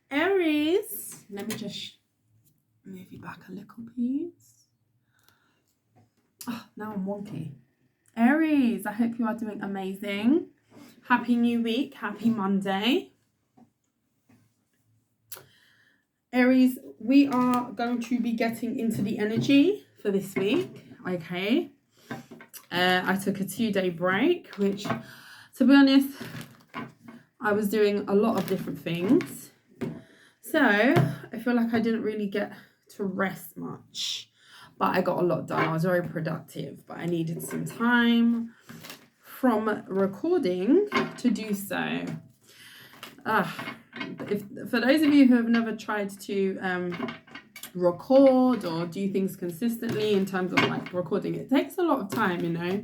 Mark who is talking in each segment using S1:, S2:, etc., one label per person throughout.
S1: Aries, let me just move you back a little, please. Oh, now I'm wonky. Aries, I hope you are doing amazing. Happy new week. Happy Monday. Aries, we are going to be getting into the energy for this week. Okay. I took a 2-day break, which, to be honest, I was doing a lot of different things. So I feel like I didn't really get to rest much, but I got a lot done. I was very productive, but I needed some time from recording to do so. For those of you who have never tried to record or do things consistently in terms of like recording, it takes a lot of time, you know.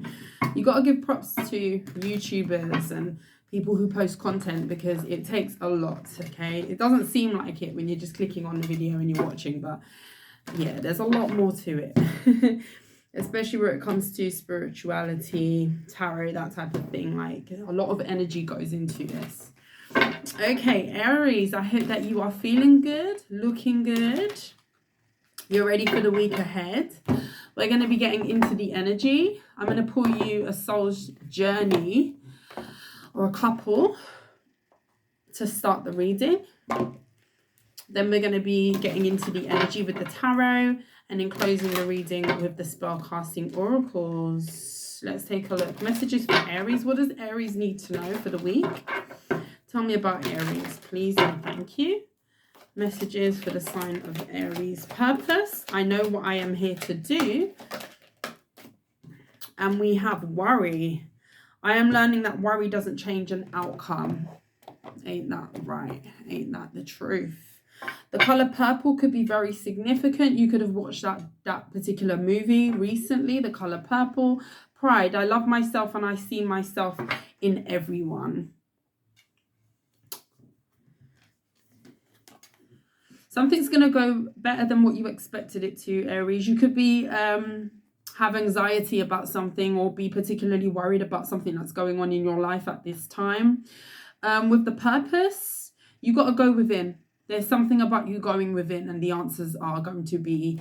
S1: You got to give props to YouTubers and people who post content because it takes a lot. Okay, it doesn't seem like it when you're just clicking on the video and you're watching, but yeah, there's a lot more to it. Especially where it comes to spirituality, tarot, that type of thing. Like, a lot of energy goes into this. Okay, Aries, I hope that you are feeling good, looking good. You're ready for the week ahead. We're going to be getting into the energy. I'm going to pull you a soul's journey or a couple to start the reading. Then we're going to be getting into the energy with the tarot and then closing the reading with the spellcasting oracles. Let's take a look. Messages for Aries. What does Aries need to know for the week? Tell me about Aries, please and thank you. Messages for the sign of Aries. Purpose. I know what I am here to do. And we have worry. I am learning that worry doesn't change an outcome. Ain't that right? Ain't that the truth? The color purple could be very significant. You could have watched that particular movie recently, The Color Purple. Pride. I love myself and I see myself in everyone. Something's going to go better than what you expected it to, Aries. You could be have anxiety about something or be particularly worried about something that's going on in your life at this time. With the purpose, you got to go within. There's something about you going within and the answers are going to be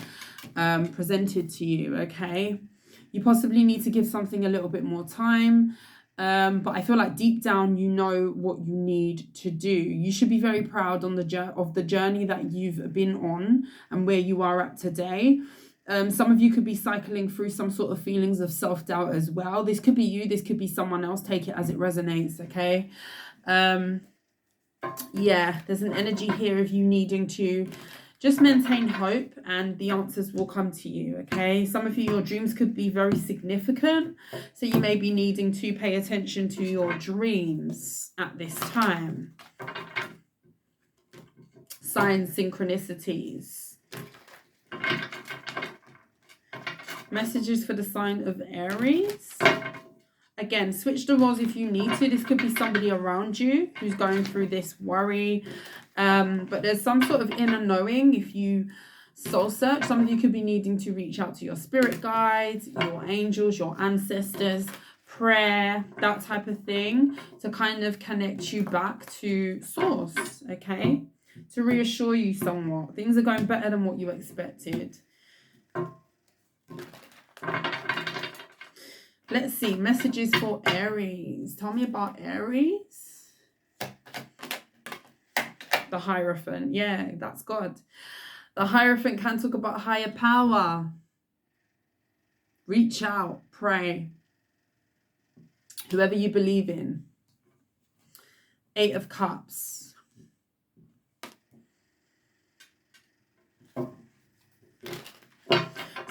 S1: presented to you, okay? You possibly need to give something a little bit more time. But I feel like deep down, you know what you need to do. You should be very proud of the journey that you've been on and where you are at today. Some of you could be cycling through some sort of feelings of self-doubt as well. This could be you. This could be someone else. Take it as it resonates, okay? Yeah, there's an energy here of you needing to just maintain hope and the answers will come to you, okay? Some of you, your dreams could be very significant. So you may be needing to pay attention to your dreams at this time. Signs, synchronicities. Messages for the sign of Aries. Again, switch the roles if you need to. This could be somebody around you who's going through this worry. But there's some sort of inner knowing if you soul search. Some of you could be needing to reach out to your spirit guides, your angels, your ancestors, prayer, that type of thing, to kind of connect you back to source, okay? To reassure you somewhat. Things are going better than what you expected. Let's see, messages for Aries. Tell me about Aries. The Hierophant. Yeah, that's God. The Hierophant can talk about higher power. Reach out, pray. Whoever you believe in. 8 of Cups.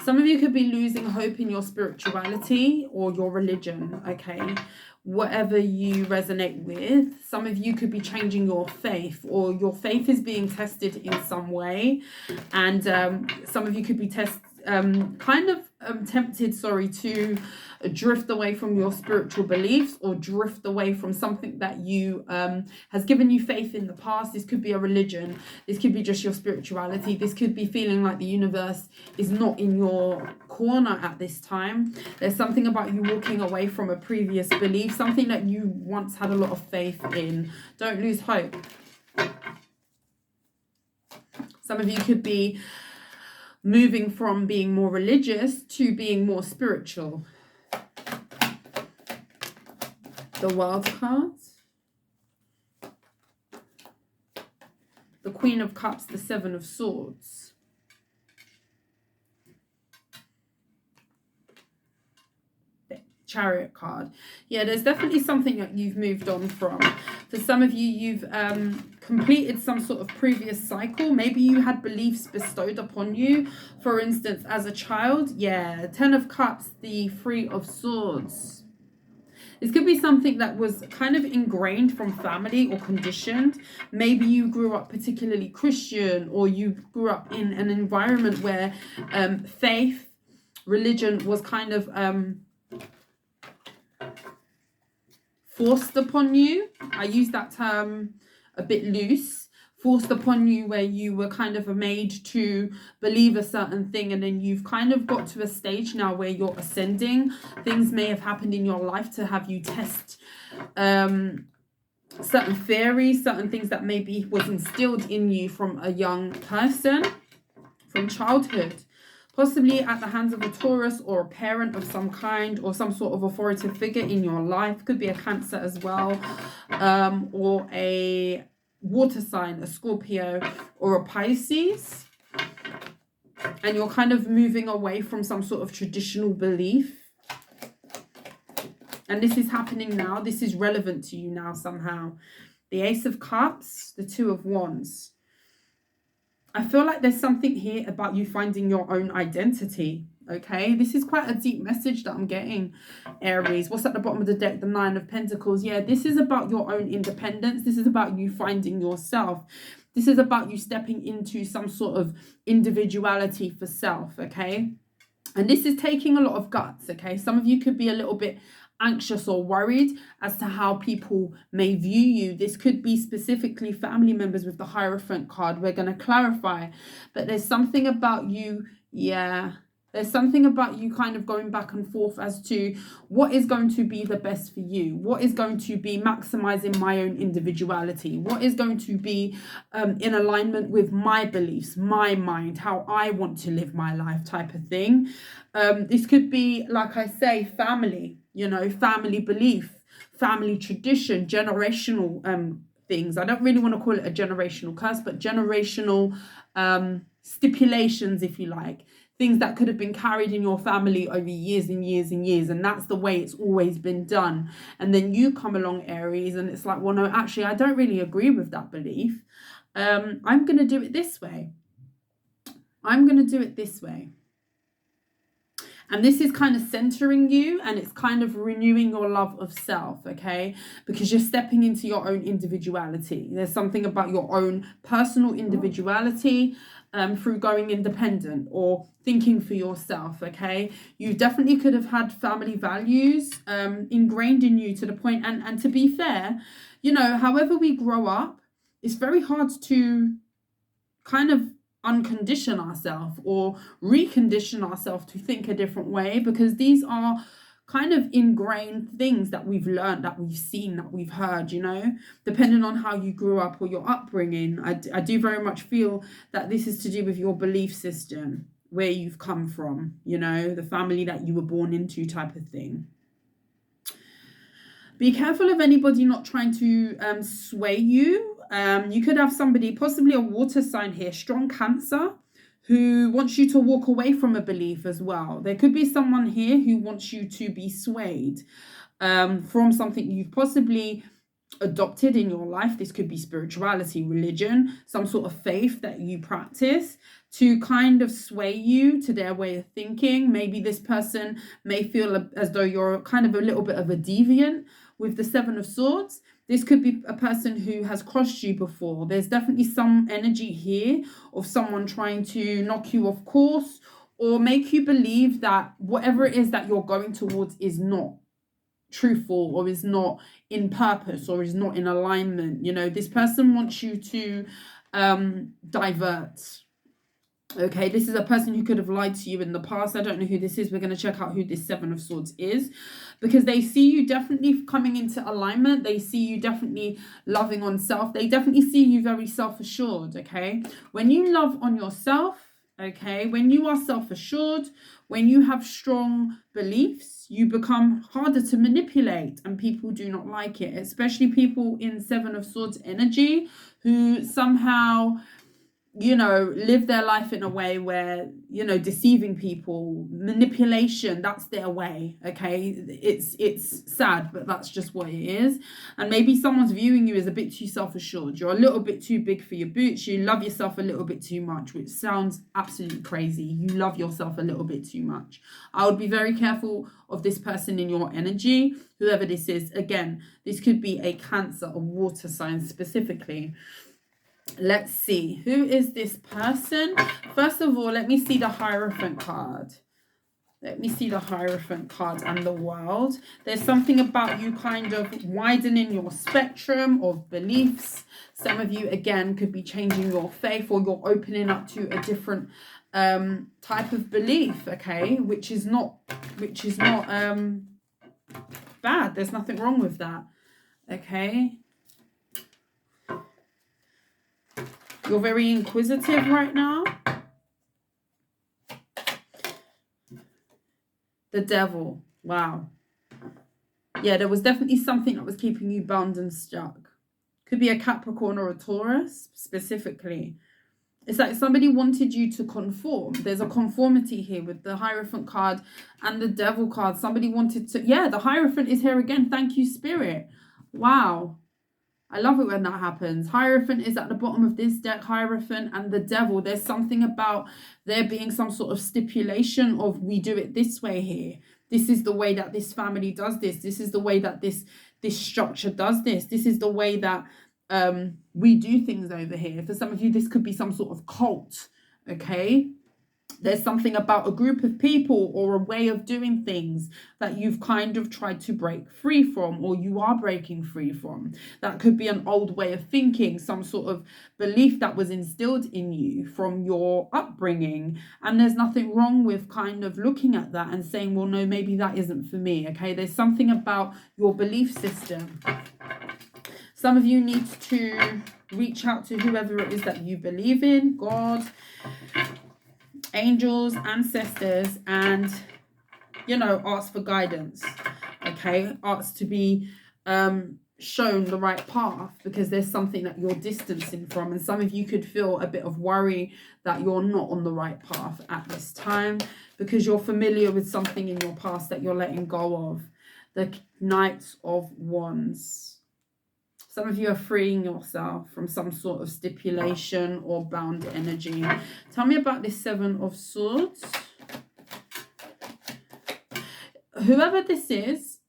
S1: Some of you could be losing hope in your spirituality or your religion, okay? Whatever you resonate with. Some of you could be changing your faith or your faith is being tested in some way. And some of you could be tempted, to drift away from your spiritual beliefs or drift away from something that you has given you faith in the past. This could be a religion. This could be just your spirituality. This could be feeling like the universe is not in your corner at this time. There's something about you walking away from a previous belief, something that you once had a lot of faith in. Don't lose hope. Some of you could be moving from being more religious to being more spiritual. The World card, the Queen of Cups, the Seven of Swords, the Chariot card. Yeah, there's definitely something that you've moved on from. For some of you, you've completed some sort of previous cycle. Maybe you had beliefs bestowed upon you, for instance, as a child. Yeah, Ten of Cups, the Three of Swords. This could be something that was kind of ingrained from family or conditioned. Maybe you grew up particularly Christian, or you grew up in an environment where faith, religion was kind of forced upon you. I use that term a bit loose. Forced upon you, where you were kind of made to believe a certain thing, and then you've kind of got to a stage now where you're ascending. Things may have happened in your life to have you test certain theories, certain things that maybe was instilled in you from a young person, from childhood, possibly at the hands of a Taurus or a parent of some kind, or some sort of authoritative figure in your life. Could be a Cancer as well, or a water sign, a Scorpio or a Pisces, and you're kind of moving away from some sort of traditional belief, and this is happening now. This is relevant to you now somehow. The Ace of Cups, the Two of Wands. I feel like there's something here about you finding your own identity. Okay, this is quite a deep message that I'm getting, Aries. What's at the bottom of the deck? The Nine of Pentacles. Yeah, this is about your own independence. This is about you finding yourself. This is about you stepping into some sort of individuality for self, okay? And this is taking a lot of guts, okay? Some of you could be a little bit anxious or worried as to how people may view you. This could be specifically family members with the Hierophant card. We're going to clarify. But there's something about you, yeah. There's something about you kind of going back and forth as to what is going to be the best for you. What is going to be maximizing my own individuality? What is going to be in alignment with my beliefs, my mind, how I want to live my life type of thing. This could be, like I say, family, you know, family belief, family tradition, generational things. I don't really want to call it a generational curse, but generational stipulations, if you like. Things that could have been carried in your family over years and years and years, and that's the way it's always been done. And then you come along, Aries, and it's like, well, no, actually, I don't really agree with that belief. I'm going to do it this way. I'm going to do it this way. And this is kind of centering you, and it's kind of renewing your love of self, okay? Because you're stepping into your own individuality. There's something about your own personal individuality through going independent or thinking for yourself, okay? You definitely could have had family values ingrained in you to the point, and to be fair, you know, however we grow up, it's very hard to kind of uncondition ourselves or recondition ourselves to think a different way, because these are kind of ingrained things that we've learned, that we've seen, that we've heard, you know, depending on how you grew up or your upbringing. I do very much feel that this is to do with your belief system, where you've come from, you know, the family that you were born into type of thing. Be careful of anybody not trying to sway you. You could have somebody, possibly a water sign here, strong Cancer, who wants you to walk away from a belief as well. There could be someone here who wants you to be swayed from something you've possibly adopted in your life. This could be spirituality, religion, some sort of faith that you practice, to kind of sway you to their way of thinking. Maybe this person may feel as though you're kind of a little bit of a deviant with the Seven of Swords. This could be a person who has crossed you before. There's definitely some energy here of someone trying to knock you off course or make you believe that whatever it is that you're going towards is not truthful, or is not in purpose, or is not in alignment. You know, this person wants you to divert. Okay, this is a person who could have lied to you in the past. I don't know who this is. We're going to check out who this Seven of Swords is, because they see you definitely coming into alignment. They see you definitely loving on self. They definitely see you very self-assured, okay? When you love on yourself, okay, when you are self-assured, when you have strong beliefs, you become harder to manipulate, and people do not like it, especially people in Seven of Swords energy who somehow, you know, live their life in a way where, you know, deceiving people, manipulation, that's their way. Okay, it's sad, but that's just what it is. And maybe someone's viewing you as a bit too self-assured. You're a little bit too big for your boots. You love yourself a little bit too much, which sounds absolutely crazy. You love yourself a little bit too much. I would be very careful of this person in your energy, whoever this is. Again, this could be a Cancer, a water sign specifically. Let's see, who is this person? First of all, let me see the Hierophant card. Let me see the Hierophant card and the World. There's something about you kind of widening your spectrum of beliefs. Some of you, again, could be changing your faith, or you're opening up to a different type of belief, okay? Which is not bad. There's nothing wrong with that, okay? You're very inquisitive right now. The Devil. Wow. Yeah, there was definitely something that was keeping you bound and stuck. Could be a Capricorn or a Taurus, specifically. It's like somebody wanted you to conform. There's a conformity here with the Hierophant card and the Devil card. Somebody wanted to... Yeah, the Hierophant is here again. Thank you, Spirit. Wow. I love it when that happens. Hierophant is at the bottom of this deck. Hierophant and the Devil. There's something about there being some sort of stipulation of, we do it this way here. This is the way that this family does this. This is the way that this structure does this. This is the way that we do things over here. For some of you, this could be some sort of cult, okay? There's something about a group of people or a way of doing things that you've kind of tried to break free from, or you are breaking free from. That could be an old way of thinking, some sort of belief that was instilled in you from your upbringing. And there's nothing wrong with kind of looking at that and saying, well, no, maybe that isn't for me, okay? There's something about your belief system. Some of you need to reach out to whoever it is that you believe in, God, angels, ancestors, and, you know, ask for guidance, okay? Ask to be shown the right path, because there's something that you're distancing from, and some of you could feel a bit of worry that you're not on the right path at this time, because you're familiar with something in your past that you're letting go of. The Knight of Wands. Some of you are freeing yourself from some sort of stipulation or bound energy. Tell me about this Seven of Swords. Whoever this is,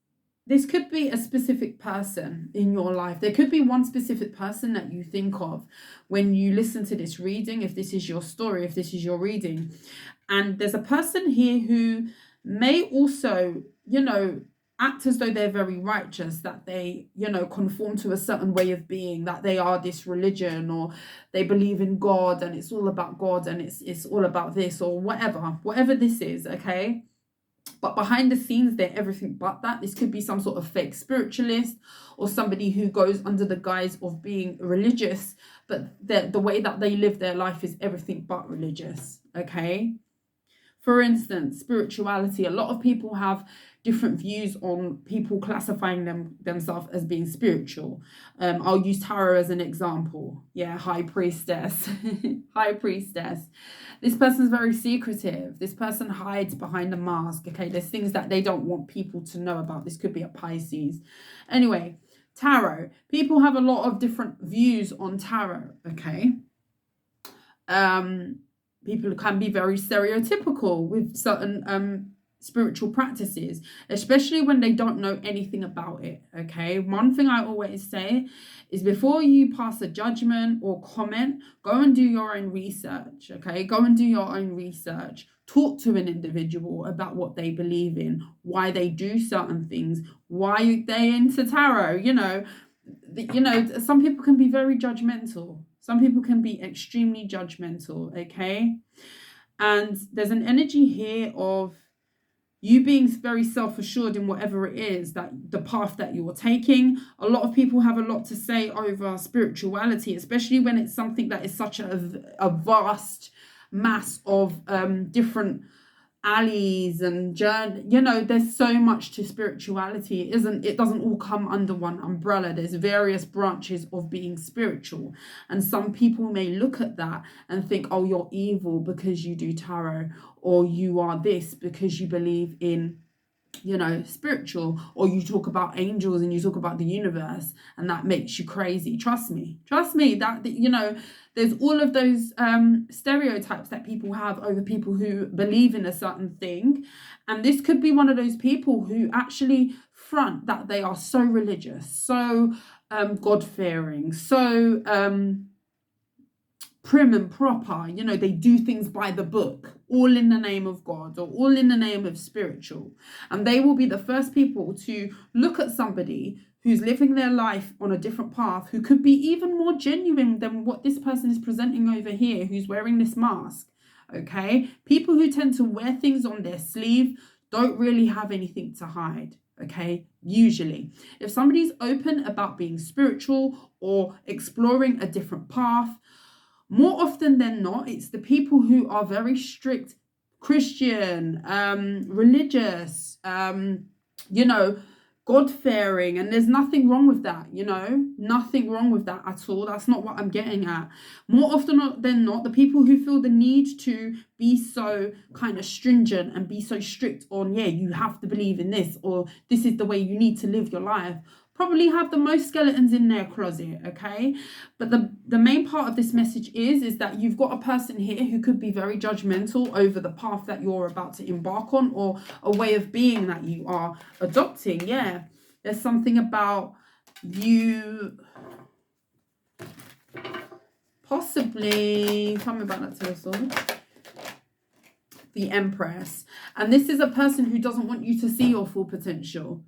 S1: this could be a specific person in your life. There could be one specific person that you think of when you listen to this reading, if this is your story, if this is your reading. And there's a person here who may also, you know, act as though they're very righteous, that they, you know, conform to a certain way of being, that they are this religion, or they believe in God and it's all about God and it's all about this, or whatever this is, okay? But behind the scenes, they're everything but that. This could be some sort of fake spiritualist, or somebody who goes under the guise of being religious, but the way that they live their life is everything but religious, okay? For instance, spirituality. A lot of people have different views on people classifying themselves as being spiritual. I'll use tarot as an example. Yeah, High Priestess. High Priestess. This person's very secretive. This person hides behind a mask. Okay, there's things that they don't want people to know about. This could be a Pisces. Anyway, tarot. People have a lot of different views on tarot. Okay. People can be very stereotypical with certain spiritual practices, especially when they don't know anything about it, okay? One thing I always say is, before you pass a judgment or comment, go and do your own research, okay? Go and do your own research. Talk to an individual about what they believe in, why they do certain things, why they into tarot, you know, some people can be very judgmental. Some people can be extremely judgmental, okay? And there's an energy here of you being very self-assured in whatever it is, that the path that you're taking. A lot of people have a lot to say over spirituality, especially when it's something that is such a vast mass of different alleys and journey. You know, there's so much to spirituality. It doesn't all come under one umbrella. There's various branches of being spiritual, and some people may look at that and think, oh, you're evil because you do tarot, or you are this because you believe in, you know, spiritual, or you talk about angels and you talk about the universe, and that makes you crazy. Trust me that, you know, there's all of those stereotypes that people have over people who believe in a certain thing, and this could be one of those people who actually front that they are so religious, so God-fearing, so prim and proper, you know, they do things by the book, all in the name of God, or all in the name of spiritual. And they will be the first people to look at somebody who's living their life on a different path, who could be even more genuine than what this person is presenting over here, who's wearing this mask, okay? People who tend to wear things on their sleeve don't really have anything to hide, okay? Usually, if somebody's open about being spiritual or exploring a different path, more often than not, it's the people who are very strict Christian, religious, you know, God-fearing, and there's nothing wrong with that, you know, nothing wrong with that at all. That's not what I'm getting at. More often than not, the people who feel the need to be so kind of stringent and be so strict on, yeah, you have to believe in this, or this is the way you need to live your life, probably have the most skeletons in their closet, okay? But the main part of this message is that you've got a person here who could be very judgmental over the path that you're about to embark on, or a way of being that you are adopting. Yeah, there's something about you possibly, tell me about that telephone. The Empress. And this is a person who doesn't want you to see your full potential.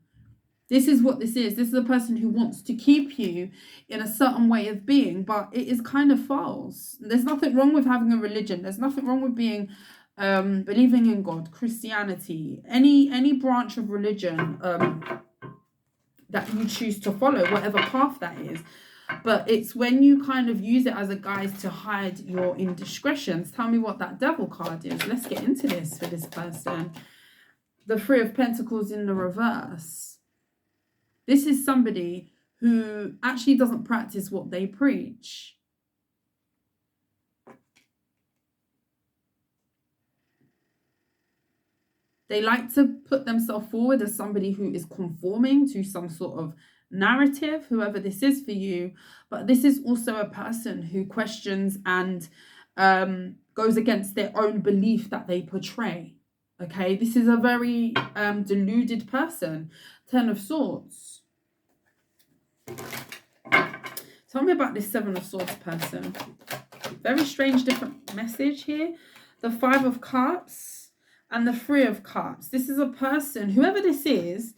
S1: This is what this is. This is a person who wants to keep you in a certain way of being, but it is kind of false. There's nothing wrong with having a religion. There's nothing wrong with being believing in God, Christianity, any branch of religion that you choose to follow, whatever path that is. But it's when you kind of use it as a guise to hide your indiscretions. Tell me what that Devil card is. Let's get into this for this person. The Three of Pentacles in the reverse. This is somebody who actually doesn't practice what they preach. They like to put themselves forward as somebody who is conforming to some sort of narrative, whoever this is for you. But this is also a person who questions and goes against their own belief that they portray. Okay, this is a very deluded person. Ten of Swords. Tell me about this Seven of Swords person. Very strange, different message here. The Five of Cups and the Three of Cups. This is a person, whoever this is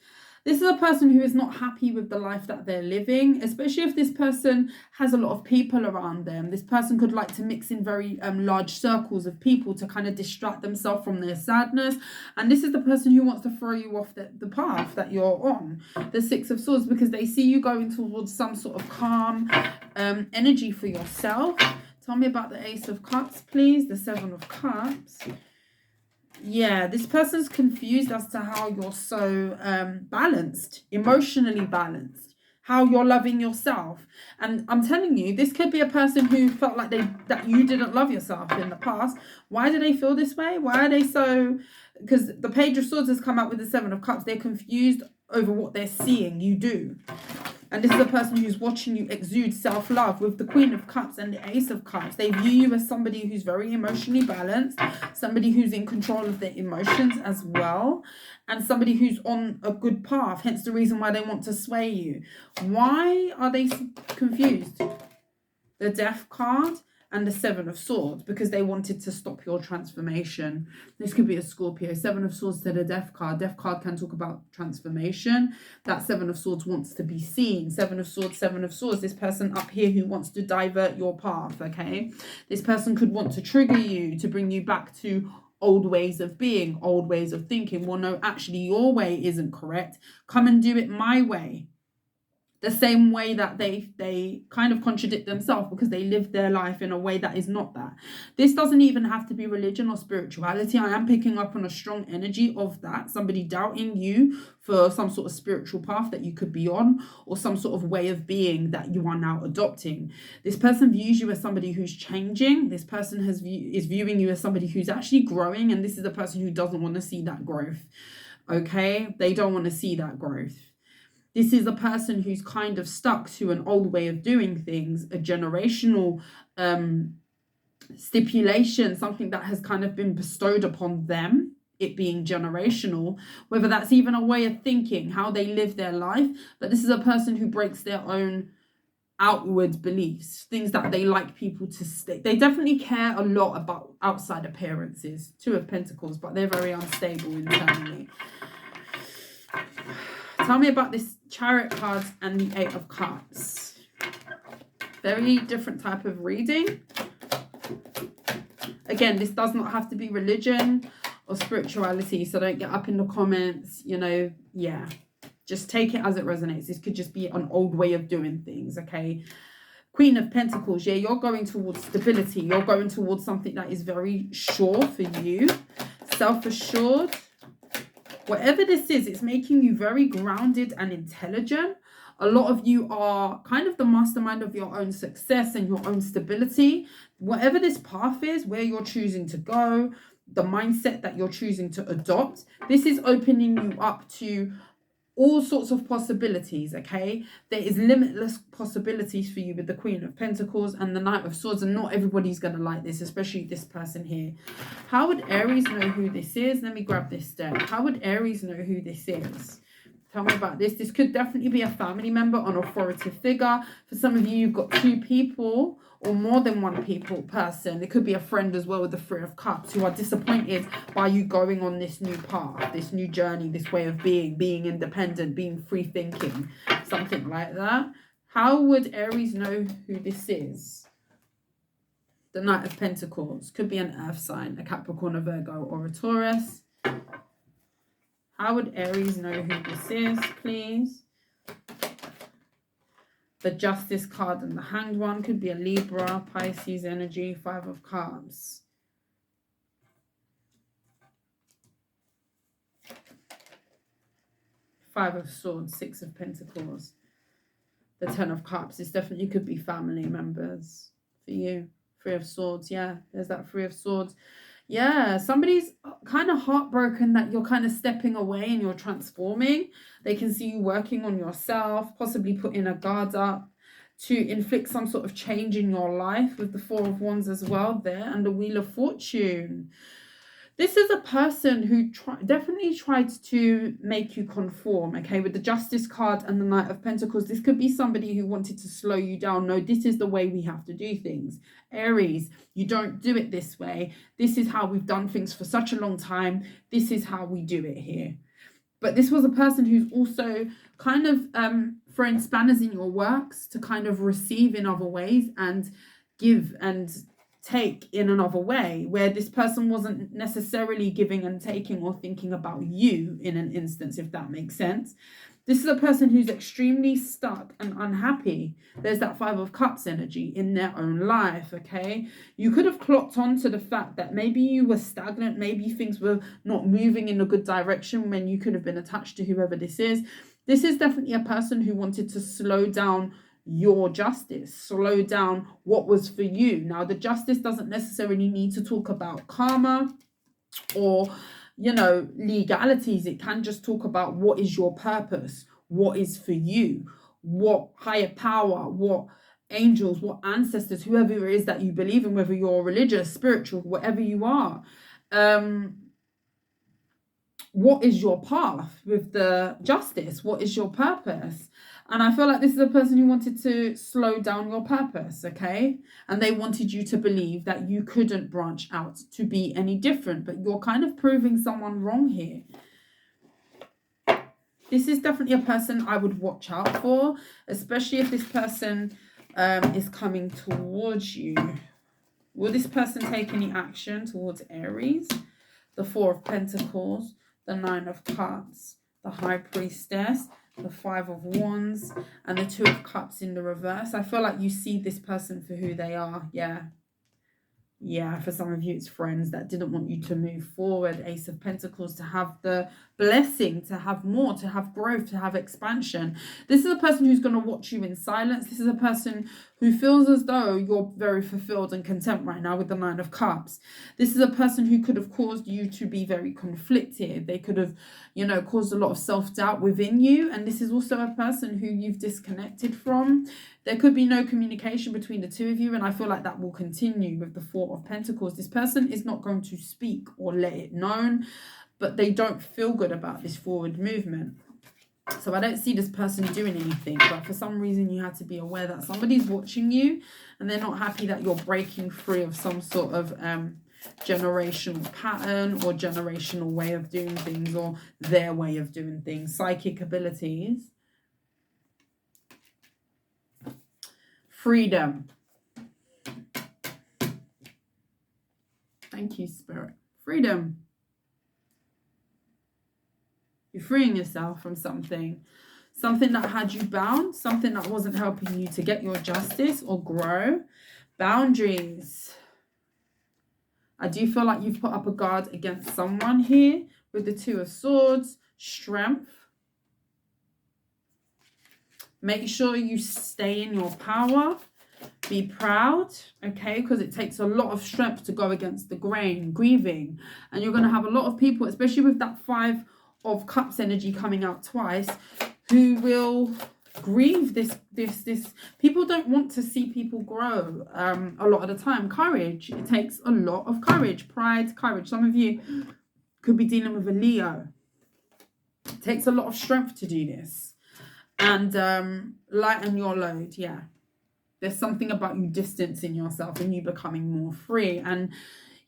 S1: a person who is not happy with the life that they're living, especially if this person has a lot of people around them. This person could like to mix in very large circles of people to kind of distract themselves from their sadness. And this is the person who wants to throw you off the path that you're on, the Six of Swords, because they see you going towards some sort of calm energy for yourself. Tell me about the Ace of Cups, please. The Seven of Cups. Yeah, this person's confused as to how you're so balanced, emotionally balanced, how you're loving yourself. And I'm telling you, this could be a person who felt like that you didn't love yourself in the past. Why do they feel this way? Why are they so... Because the Page of Swords has come out with the Seven of Cups. They're confused over what they're seeing you do. And this is a person who's watching you exude self-love with the Queen of Cups and the Ace of Cups. They view you as somebody who's very emotionally balanced, somebody who's in control of their emotions as well, and somebody who's on a good path, hence the reason why they want to sway you. Why are they confused? The Death card and the Seven of Swords, because they wanted to stop your transformation. This could be a Scorpio. Seven of Swords to the Death card. Death card can talk about transformation. That Seven of Swords wants to be seen. Seven of Swords, Seven of Swords. This person up here who wants to divert your path, okay? This person could want to trigger you, to bring you back to old ways of being, old ways of thinking. Well, no, actually, your way isn't correct. Come and do it my way. The same way that they kind of contradict themselves because they live their life in a way that is not that. This doesn't even have to be religion or spirituality. I am picking up on a strong energy of that. Somebody doubting you for some sort of spiritual path that you could be on, or some sort of way of being that you are now adopting. This person views you as somebody who's changing. This person is viewing you as somebody who's actually growing, and this is a person who doesn't want to see that growth. Okay? They don't want to see that growth. This is a person who's kind of stuck to an old way of doing things, a generational stipulation, something that has kind of been bestowed upon them, it being generational, whether that's even a way of thinking, how they live their life. But this is a person who breaks their own outward beliefs, things that they like people to stay. They definitely care a lot about outside appearances. Two of Pentacles, but they're very unstable internally. Tell me about this Chariot card and the Eight of Cups. Very different type of reading. Again, this does not have to be religion or spirituality, so don't get up in the comments, you know, yeah. Just take it as it resonates. This could just be an old way of doing things, okay? Queen of Pentacles, yeah, you're going towards stability. You're going towards something that is very sure for you. Self-assured. Whatever this is, it's making you very grounded and intelligent. A lot of you are kind of the mastermind of your own success and your own stability. Whatever this path is, where you're choosing to go, the mindset that you're choosing to adopt, this is opening you up to all sorts of possibilities, okay? There is limitless possibilities for you with the Queen of Pentacles and the Knight of Swords, and not everybody's going to like this, especially this person here. How would Aries know who this is? Let me grab this deck. How would Aries know who this is? Tell me about this. This could definitely be a family member, an authoritative figure. For some of you, you've got two people or more than one person. It could be a friend as well with the Three of Cups, who are disappointed by you going on this new path, this new journey, this way of being independent, being free thinking, something like that. How would Aries know who this is? The Knight of Pentacles. Could be an earth sign, a Capricorn, a Virgo, or a Taurus. How would Aries know who this is, please? The Justice card and the Hanged one could be a Libra, Pisces energy, Five of Cups. Five of Swords, Six of Pentacles. The Ten of Cups. This definitely could be family members for you. Three of Swords, yeah. There's that Three of Swords. Yeah, somebody's kind of heartbroken that you're kind of stepping away and you're transforming. They can see you working on yourself, possibly putting a guard up to inflict some sort of change in your life with the Four of Wands as well there, and the Wheel of Fortune. This is a person who definitely tried to make you conform, okay? With the Justice card and the Knight of Pentacles, this could be somebody who wanted to slow you down. No, this is the way we have to do things. Aries, you don't do it this way. This is how we've done things for such a long time. This is how we do it here. But this was a person who's also kind of throwing spanners in your works to kind of receive in other ways and give and take in another way, where this person wasn't necessarily giving and taking or thinking about you in an instance, if that makes sense. This is a person who's extremely stuck and unhappy. There's that Five of Cups energy in their own life, okay? You could have clocked on to the fact that maybe you were stagnant, maybe things were not moving in a good direction when you could have been attached to whoever this is. This is definitely a person who wanted to slow down your justice, slow down what was for you. Now, the justice doesn't necessarily need to talk about karma or, you know, legalities. It can just talk about what is your purpose, what is for you, what higher power, what angels, what ancestors, whoever it is that you believe in, whether you're religious, spiritual, whatever you are. What is your path with the justice? What is your purpose? And I feel like this is a person who wanted to slow down your purpose, okay? And they wanted you to believe that you couldn't branch out to be any different, but you're kind of proving someone wrong here. This is definitely a person I would watch out for, especially if this person is coming towards you. Will this person take any action towards Aries? The Four of Pentacles, the Nine of Cups, the High Priestess, the Five of Wands, and the Two of Cups in the reverse. I feel like you see this person for who they are. Yeah, for some of you, it's friends that didn't want you to move forward. Ace of Pentacles, to have the blessing, to have more, to have growth, to have expansion. This is a person who's going to watch you in silence. This is a person who feels as though you're very fulfilled and content right now with the Nine of Cups. This is a person who could have caused you to be very conflicted. They could have, caused a lot of self-doubt within you. And this is also a person who you've disconnected from. There could be no communication between the two of you, and I feel like that will continue with the Four of Pentacles. This person is not going to speak or let it known, but they don't feel good about this forward movement. So I don't see this person doing anything, but for some reason you have to be aware that somebody's watching you and they're not happy that you're breaking free of some sort of generational pattern or generational way of doing things, or their way of doing things. Psychic abilities. Freedom. Thank you, Spirit. Freedom. You're freeing yourself from something that had you bound, something that wasn't helping you to get your justice or grow. Boundaries. I do feel like you've put up a guard against someone here with the Two of Swords. Strength. Make sure you stay in your power. Be proud, okay? Because it takes a lot of strength to go against the grain. Grieving. And you're going to have a lot of people, especially with that Five of Cups energy coming out twice, who will grieve this. People don't want to see people grow a lot of the time. Courage. It takes a lot of courage. Pride, courage. Some of you could be dealing with a Leo. It takes a lot of strength to do this. And lighten your load. Yeah, there's something about you distancing yourself and you becoming more free. And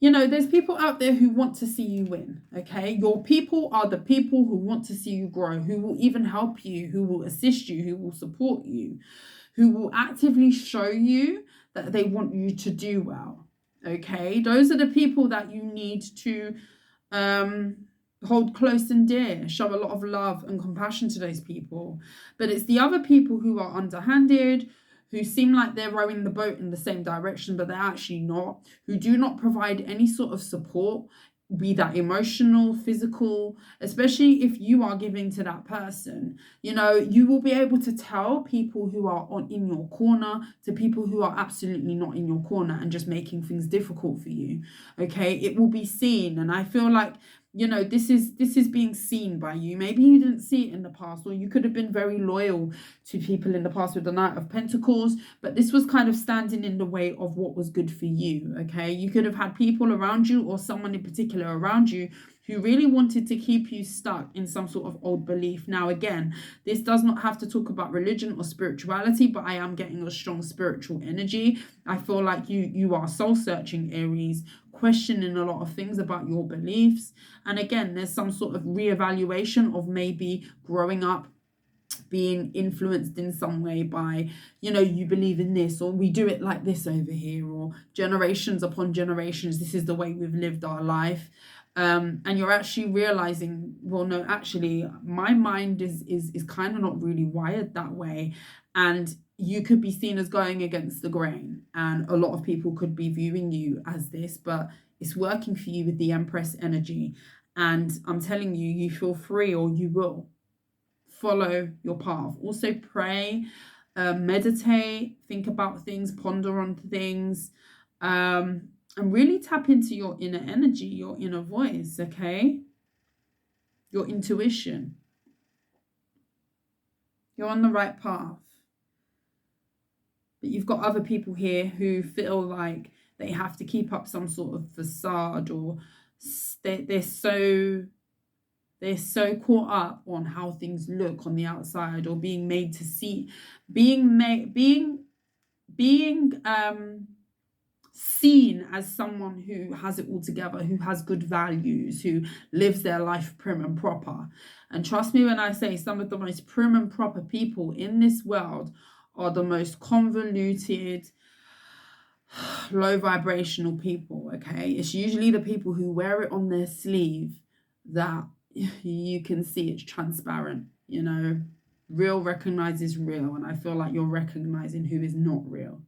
S1: there's people out there who want to see you win. Okay, your people are the people who want to see you grow, who will even help you, who will assist you, who will support you, who will actively show you that they want you to do well. Okay, those are the people that you need to hold close and dear. Show a lot of love and compassion to those people. But it's the other people who are underhanded, who seem like they're rowing the boat in the same direction, but they're actually not, who do not provide any sort of support, be that emotional, physical, especially if you are giving to that person. You will be able to tell people who are in your corner to people who are absolutely not in your corner and just making things difficult for you. Okay, it will be seen. And I feel like this is being seen by you. Maybe you didn't see it in the past, or you could have been very loyal to people in the past with the Knight of Pentacles, but this was kind of standing in the way of what was good for you. Okay, you could have had people around you, or someone in particular around you, who really wanted to keep you stuck in some sort of old belief. Now, again, this does not have to talk about religion or spirituality, but I am getting a strong spiritual energy. I feel like you are soul searching, Aries, questioning a lot of things about your beliefs. And again, there's some sort of reevaluation of maybe growing up, being influenced in some way by, you believe in this, or we do it like this over here, or generations upon generations, this is the way we've lived our life. And you're actually realizing, well, no, actually, my mind is kind of not really wired that way. And you could be seen as going against the grain. And a lot of people could be viewing you as this, but it's working for you with the Empress energy. And I'm telling you, you feel free, or you will follow your path. Also pray, meditate, think about things, ponder on things, and really tap into your inner energy, your inner voice, okay? Your intuition. You're on the right path. But you've got other people here who feel like they have to keep up some sort of facade, or they're so They're so caught up on how things look on the outside, or being made to see, being seen as someone who has it all together, who has good values, who lives their life prim and proper. And trust me when I say, some of the most prim and proper people in this world are the most convoluted, low vibrational people. Okay, it's usually the people who wear it on their sleeve that you can see it's transparent. You know, real recognizes real, and I feel like you're recognizing who is not real.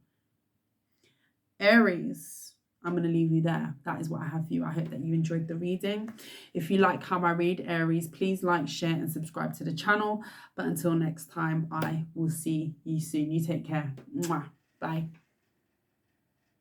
S1: Aries, I'm going to leave you there. That is what I have for you. I hope that you enjoyed the reading. If you like how I read, Aries, please like, share and subscribe to the channel. But until next time, I will see you soon. You take care. Mwah. Bye.